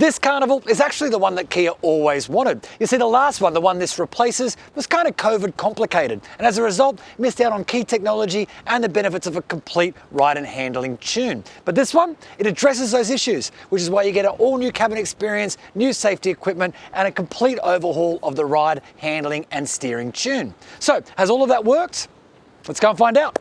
This Carnival is actually the one that Kia always wanted. You see, the last one, the one this replaces, was kind of COVID complicated, and as a result, missed out on key technology and the benefits of a complete ride and handling tune. But this one, it addresses those issues, which is why you get an all-new cabin experience, new safety equipment, and a complete overhaul of the ride, handling, and steering tune. So, has all of that worked? Let's go and find out.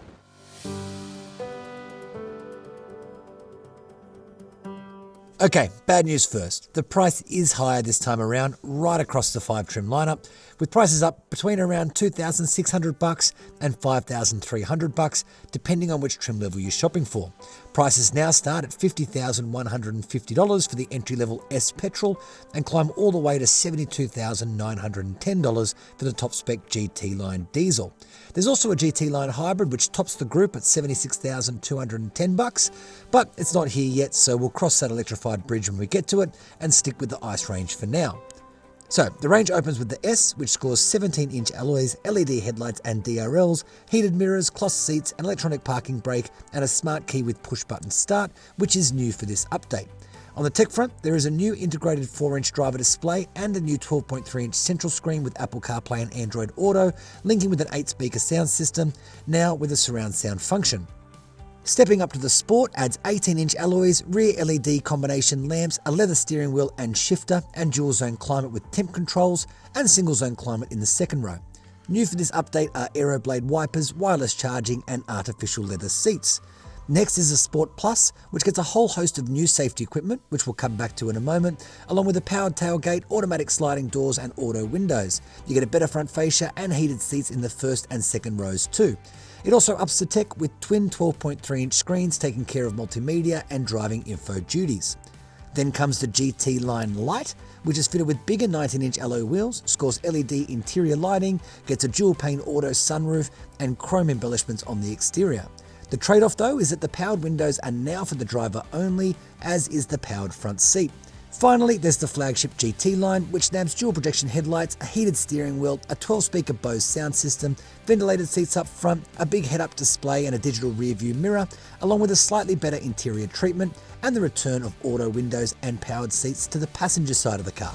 Okay, bad news first. The price is higher this time around, right across the 5 trim lineup, with prices up between around $2,600 and $5,300, depending on which trim level you're shopping for. Prices now start at $50,150 for the entry-level S petrol and climb all the way to $72,910 for the top-spec GT line diesel. There's also a GT line hybrid which tops the group at $76,210, but it's not here yet, so we'll cross that electrified bridge when we get to it and stick with the ICE range for now. So, the range opens with the S, which scores 17-inch alloys, LED headlights and DRLs, heated mirrors, cloth seats, an electronic parking brake, and a smart key with push-button start, which is new for this update. On the tech front, there is a new integrated 4-inch driver display and a new 12.3-inch central screen with Apple CarPlay and Android Auto, linking with an 8-speaker sound system, now with a surround sound function. Stepping up to the Sport adds 18-inch alloys, rear LED combination lamps, a leather steering wheel and shifter, and dual zone climate with temp controls, and single zone climate in the second row. New for this update are AeroBlade wipers, wireless charging, and artificial leather seats. Next is the Sport Plus, which gets a whole host of new safety equipment, which we'll come back to in a moment, along with a powered tailgate, automatic sliding doors, and auto windows. You get a better front fascia and heated seats in the first and second rows too. It also ups the tech with twin 12.3-inch screens taking care of multimedia and driving info duties. Then comes the GT Line Lite, which is fitted with bigger 19-inch alloy wheels, scores LED interior lighting, gets a dual-pane auto sunroof, and chrome embellishments on the exterior. The trade-off though is that the powered windows are now for the driver only, as is the powered front seat. Finally, there's the flagship GT line, which nabs dual projection headlights, a heated steering wheel, a 12-speaker Bose sound system, ventilated seats up front, a big head-up display and a digital rear-view mirror, along with a slightly better interior treatment and the return of auto windows and powered seats to the passenger side of the car.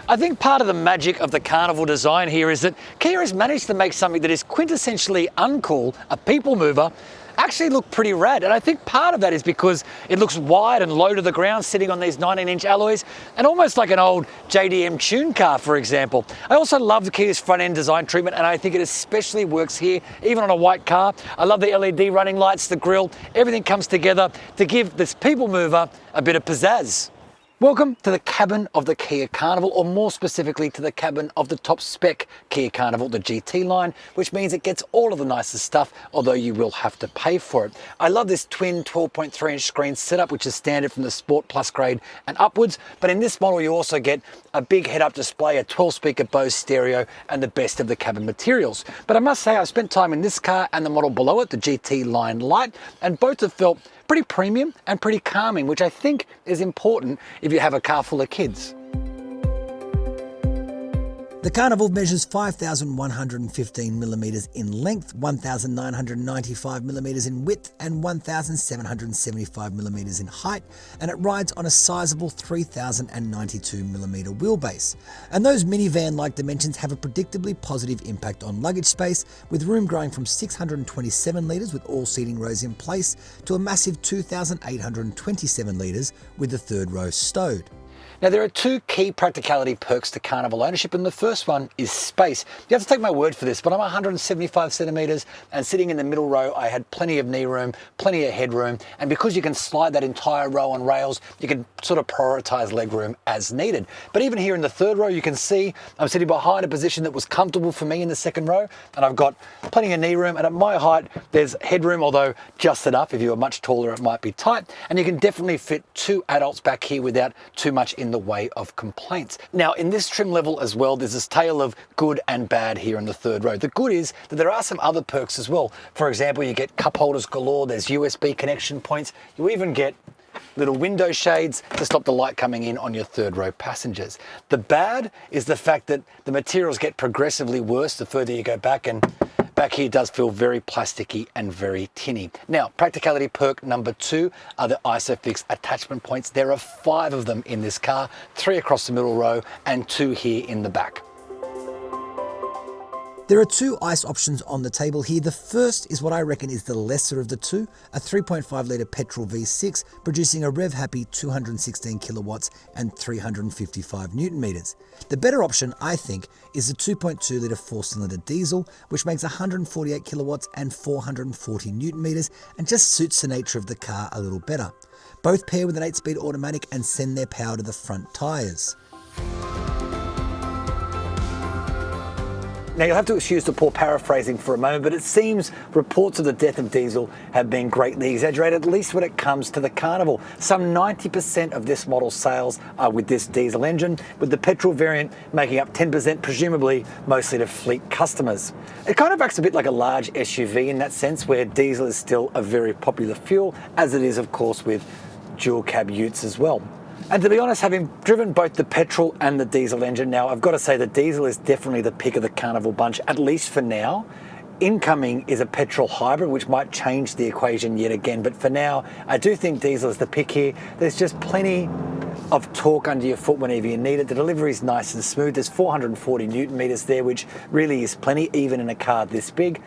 I think part of the magic of the Carnival design here is that Kia has managed to make something that is quintessentially uncool, a people mover, actually look pretty rad. And I think part of that is because it looks wide and low to the ground sitting on these 19-inch alloys and almost like an old JDM tune car, for example. I also love the Kia's front end design treatment, and I think it especially works here, even on a white car. I love the LED running lights, the grille, everything comes together to give this people mover a bit of pizzazz. Welcome to the cabin of the Kia Carnival, or more specifically to the cabin of the top spec Kia Carnival, the GT line, which means it gets all of the nicest stuff, although you will have to pay for it. I love this twin 12.3-inch screen setup, which is standard from the Sport Plus grade and upwards, but in this model you also get a big head-up display, a 12-speaker Bose stereo, and the best of the cabin materials. But I must say, I've spent time in this car and the model below it, the GT Line Lite, and both have felt pretty premium and pretty calming, which I think is important if you have a car full of kids. The Carnival measures 5,115mm in length, 1,995mm in width, and 1,775mm in height, and it rides on a sizable 3,092mm wheelbase. And those minivan-like dimensions have a predictably positive impact on luggage space, with room growing from 627 litres with all seating rows in place to a massive 2,827 litres with the third row stowed. Now, there are two key practicality perks to Carnival ownership, and the first one is space. You have to take my word for this, but I'm 175 centimetres, and sitting in the middle row, I had plenty of knee room, plenty of headroom, and because you can slide that entire row on rails, you can sort of prioritise leg room as needed. But even here in the third row, you can see I'm sitting behind a position that was comfortable for me in the second row, and I've got plenty of knee room, and at my height, there's headroom, although just enough. If you were much taller, it might be tight, and you can definitely fit two adults back here without too much in the way of complaints. Now, in this trim level as well, there's this tale of good and bad here in the third row. The good is that there are some other perks as well. For example, you get cup holders galore, there's USB connection points, you even get little window shades to stop the light coming in on your third row passengers. The bad is the fact that the materials get progressively worse the further you go back, and back here does feel very plasticky and very tinny. Now, practicality perk number 2 are the ISOFIX attachment points. There are 5 of them in this car, 3 across the middle row and 2 here in the back. There are 2 ICE options on the table here. The first is what I reckon is the lesser of the 2, a 3.5 litre petrol V6 producing a rev-happy 216 kilowatts and 355 newton meters. The better option, I think, is the 2.2 litre 4-cylinder diesel, which makes 148 kilowatts and 440 newton meters and just suits the nature of the car a little better. Both pair with an 8-speed automatic and send their power to the front tyres. Now, you'll have to excuse the poor paraphrasing for a moment, but it seems reports of the death of diesel have been greatly exaggerated, at least when it comes to the Carnival. Some 90% of this model's sales are with this diesel engine, with the petrol variant making up 10%, presumably mostly to fleet customers. It kind of acts a bit like a large SUV in that sense, where diesel is still a very popular fuel, as it is, of course, with dual cab utes as well. And to be honest, having driven both the petrol and the diesel engine now, I've got to say the diesel is definitely the pick of the Carnival bunch, at least for now. Incoming is a petrol hybrid, which might change the equation yet again. But for now, I do think diesel is the pick here. There's just plenty of torque under your foot whenever you need it. The delivery is nice and smooth. There's 440 newton meters there, which really is plenty, even in a car this big.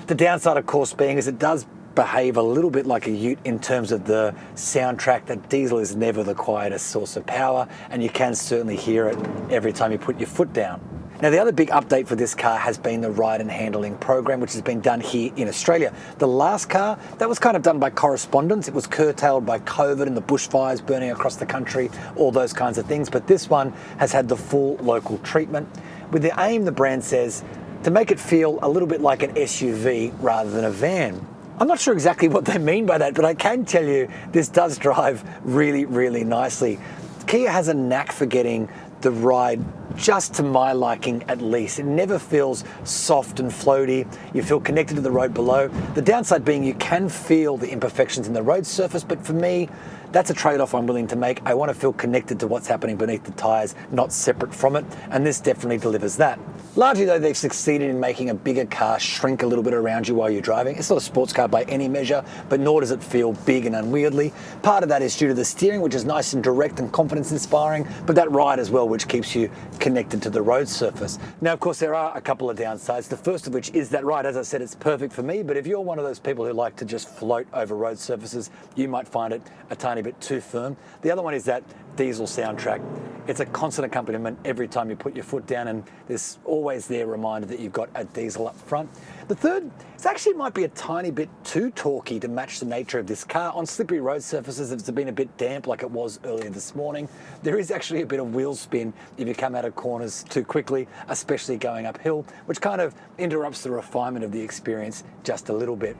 The downside, of course, being is it does behave a little bit like a ute in terms of the soundtrack. That diesel is never the quietest source of power, and you can certainly hear it every time you put your foot down. Now, the other big update for this car has been the ride and handling program, which has been done here in Australia. The last car, that was kind of done by correspondence. It was curtailed by COVID and the bushfires burning across the country, all those kinds of things. But this one has had the full local treatment, with the aim, the brand says, to make it feel a little bit like an SUV rather than a van. I'm not sure exactly what they mean by that, but I can tell you this does drive really, really nicely. Kia has a knack for getting the ride just to my liking, at least. It never feels soft and floaty. You feel connected to the road below. The downside being you can feel the imperfections in the road surface, but for me, that's a trade-off I'm willing to make. I want to feel connected to what's happening beneath the tyres, not separate from it, and this definitely delivers that. Largely though, they've succeeded in making a bigger car shrink a little bit around you while you're driving. It's not a sports car by any measure, but nor does it feel big and unwieldy. Part of that is due to the steering, which is nice and direct and confidence-inspiring, but that ride as well, which keeps you connected to the road surface. Now, of course, there are a couple of downsides. The first of which is that ride. As I said, it's perfect for me, but if you're one of those people who like to just float over road surfaces, you might find it a tiny bit too firm. The other one is that diesel soundtrack. It's a constant accompaniment every time you put your foot down, and there's always the reminder that you've got a diesel up front. The third, it actually might be a tiny bit too torquey to match the nature of this car. On slippery road surfaces, it's been a bit damp like it was earlier this morning. There is actually a bit of wheel spin if you come out of corners too quickly, especially going uphill, which kind of interrupts the refinement of the experience just a little bit.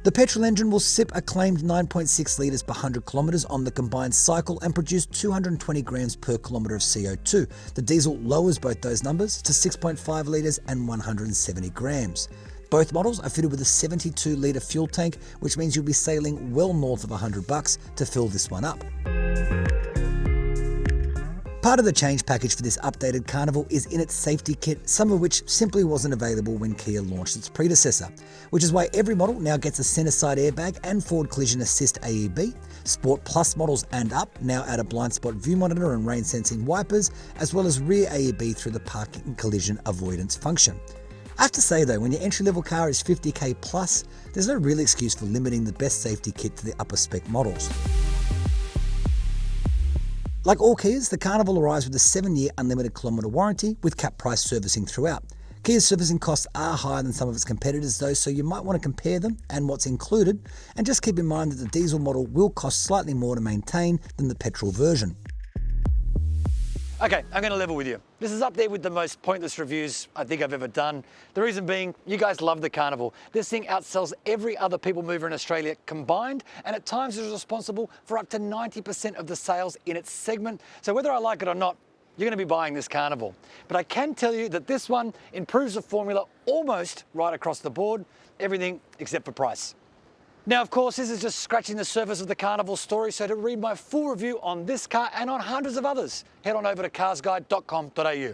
The petrol engine will sip a claimed 9.6 litres per 100 kilometres on the combined cycle and produce 220 grams per kilometre of CO2. The diesel lowers both those numbers to 6.5 litres and 170 grams. Both models are fitted with a 72 litre fuel tank, which means you'll be sailing well north of $100 to fill this one up. Part of the change package for this updated Carnival is in its safety kit, some of which simply wasn't available when Kia launched its predecessor, which is why every model now gets a centre side airbag and forward collision assist AEB. Sport Plus models and up now add a blind spot view monitor and rain sensing wipers, as well as rear AEB through the parking and collision avoidance function. I have to say though, when your entry-level car is $50,000 plus, there's no real excuse for limiting the best safety kit to the upper spec models. Like all Kias, the Carnival arrives with a 7-year unlimited kilometre warranty with cap price servicing throughout. Kia's servicing costs are higher than some of its competitors though, so you might want to compare them and what's included, and just keep in mind that the diesel model will cost slightly more to maintain than the petrol version. Okay, I'm going to level with you. This is up there with the most pointless reviews I think I've ever done. The reason being, you guys love the Carnival. This thing outsells every other people mover in Australia combined, and at times is responsible for up to 90% of the sales in its segment. So whether I like it or not, you're going to be buying this Carnival. But I can tell you that this one improves the formula almost right across the board, everything except for price. Now, of course, this is just scratching the surface of the Carnival story, so to read my full review on this car and on hundreds of others, head on over to carsguide.com.au.